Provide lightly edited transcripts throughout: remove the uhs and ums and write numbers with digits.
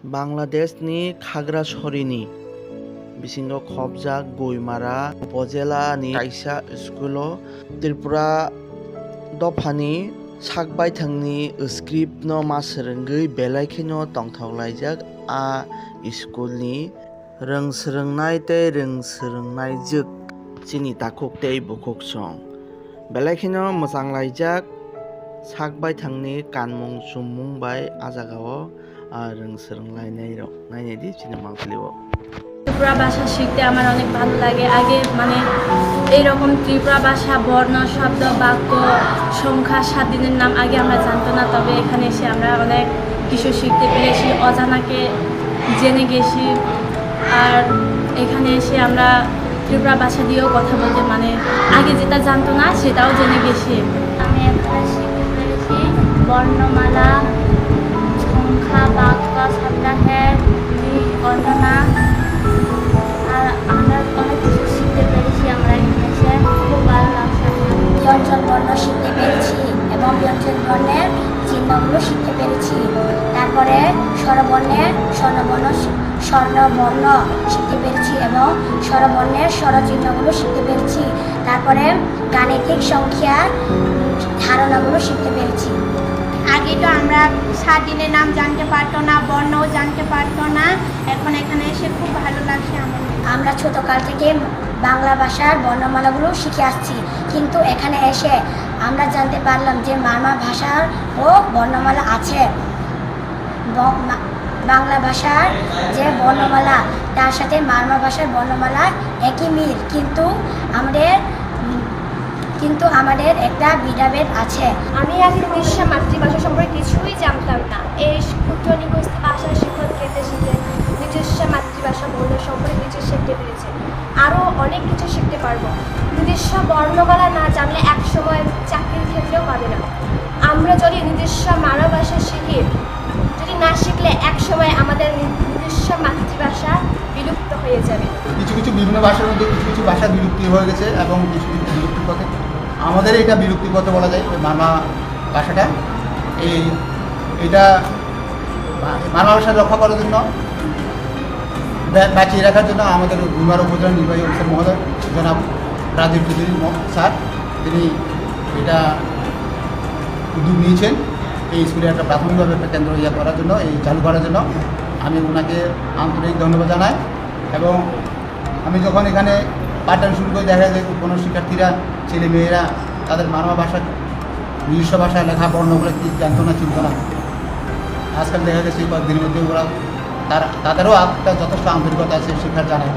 बांग्लादेशनि खागड़ाछड़ीनि बिसिंग खबजाक गयमारा उपजिल्लानि कायसा स्कुलाव त्रिपुरा दफानि साकबायथांनि स्क्रिप्ट no मासोरोंगै बेलायखिनो तंथावलायजाक आ स्कुलनि रोंसोरोंनाय tei रोंसोरोंनाय जोक chini takuk tei bukuk song बेलायखिनो मोजांलायजाक साकबायथांनि कानमुं चुममुं bai ajagao रोंसोरोंलायनाय rok nainedi chini mangpiliwo। Tripura ভাষা শিখতে আমার অনেক ভালো লাগে। আগে এইরকম ত্রিপুরা ভাষা বর্ণ শব্দ বাক্য সংখ্যা 7 দিনের নাম আগে আমরা জানতো না, তবে এখানে এসে আমরা অনেক কিছু শিখতে পেরেছি, অজানাকে জেনে গেছি। আর এখানে এসে আমরা ত্রিপুরা ভাষা দিয়েও কথা বলতে আগে যেটা জানতো না সেটাও জেনে গেছি। আমি এখানে শিখতে পেরেছি বর্ণমালা, সংখ্যা, বাক্য, সপ্তাহের গণনা, আর আমরা অনেক কিছু শিখতে পেরেছি। আমরা এখানে এসে খুব ভালো লাগছে। ব্যঞ্জন বর্ণ শিখতে পেরেছি এবং ব্যঞ্জন বর্ণের চিহ্নগুলো শিখতে পেরেছি। তারপরে স্বরবর্ণের স্বর্ণবর্ণ শিখতে পেরেছি এবং স্বরবর্ণের স্বরচিহ্নগুলো শিখতে পেরেছি। তারপরে গাণিতিক সংখ্যার ধারণাগুলো শিখতে পেরেছি। আগে তো আমরা 7 দিনের নাম জানতে পারতো না, বর্ণও জানতে পারতো না। এখন এখানে এসে খুব ভালো লাগছে। আমরা ছোটকাল থেকে বাংলা ভাষার বর্ণমালাগুলো শিখে আসছি, কিন্তু এখানে এসে আমরা জানতে পারলাম যে মারমা ভাষার ও বর্ণমালা আছে। বাংলা ভাষার যে বর্ণমালা তার সাথে মারমা ভাষার বর্ণমালা একই মিল, কিন্তু আমাদের একটা ভেদাভেদ আছে। আমি আগে নিজস্ব মাতৃভাষা সম্পর্কে কিছুই জানতাম না। এই উচ্চনিবস্থ ভাষা শিক্ষক কেন্দ্রে শিখে নিজস্ব মাতৃভাষা বর্ণ সম্পর্কে কিছু শিখতে পেরেছি। আরও অনেক কিছু শিখতে পারবো। নিজস্ব বর্ণমালা না জানলে একসময় চাকরির ক্ষেত্রেও পাবে না। আমরা যদি নিজস্ব মানব ভাষা শিখি, যদি না শিখলে একসময় আমাদের নিজস্ব মাতৃভাষা বিলুপ্ত হয়ে যাবে। কিছু বিভিন্ন ভাষার মধ্যে কিছু ভাষা বিলুপ্তি হয়ে গেছে এবং কিছু বিলুপ্তির পথে। আমাদের এটা বিলুপ্তির পথে বলা যায় মারমা ভাষাটা। এটা মারমা ভাষা রক্ষা করার জন্য, বাঁচিয়ে রাখার জন্য আমাদের গুইমারা উপজেলা নির্বাহী অফিসার মহোদয় জনাব রাজীব চৌধুরী স্যার, তিনি এটা উদ্যোগ নিয়েছেন এই স্কুলে একটা প্রাথমিকভাবে একটা কেন্দ্র করার জন্য, এই চালু করার জন্য। আমি ওনাকে আন্তরিক ধন্যবাদ জানাই। এবং আমি যখন এখানে পাঠদান শুরু করে দেখা যায় কোনো শিক্ষার্থীরা ছেলেমেয়েরা তাদের মারমা ভাষা নিজস্ব ভাষায় লেখা বর্ণগুলো কি জানতো না, চিনত না। আজকাল দেখা গেছে এই কয়েকদিনের মধ্যে ওরা তাদেরও একটা যথেষ্ট আন্তরিকতা আছে, শিক্ষার জানে,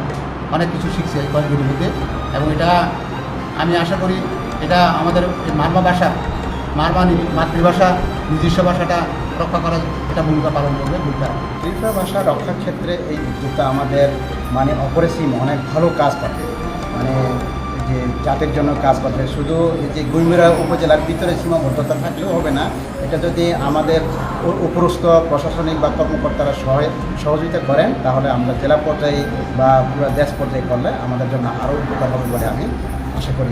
অনেক কিছু শিখছে এই কয়েকদিনের মধ্যে। এবং এটা আমি আশা করি এটা আমাদের মারমা ভাষা, মাতৃভাষা নিজস্ব ভাষাটা রক্ষা করার এটা ভূমিকা পালন করবে। ত্রিপুরা ভাষা রক্ষার ক্ষেত্রে এই উদ্যোগটা আমাদের অপরিসীম অনেক ভালো কাজ করবে, যে জাতির জন্য কাজ করবে। শুধু এই যে গুইমারা উপজেলার ভিতরে সীমাবদ্ধতা থাকলেও হবে না, এটা যদি আমাদের উপরস্থ প্রশাসনিক বা কর্মকর্তারা সহযোগিতা করেন তাহলে আমরা জেলা পর্যায়ে বা পুরো দেশ পর্যায়ে করলে আমাদের জন্য আরও উপকার হবে বলে আমি আশা করি।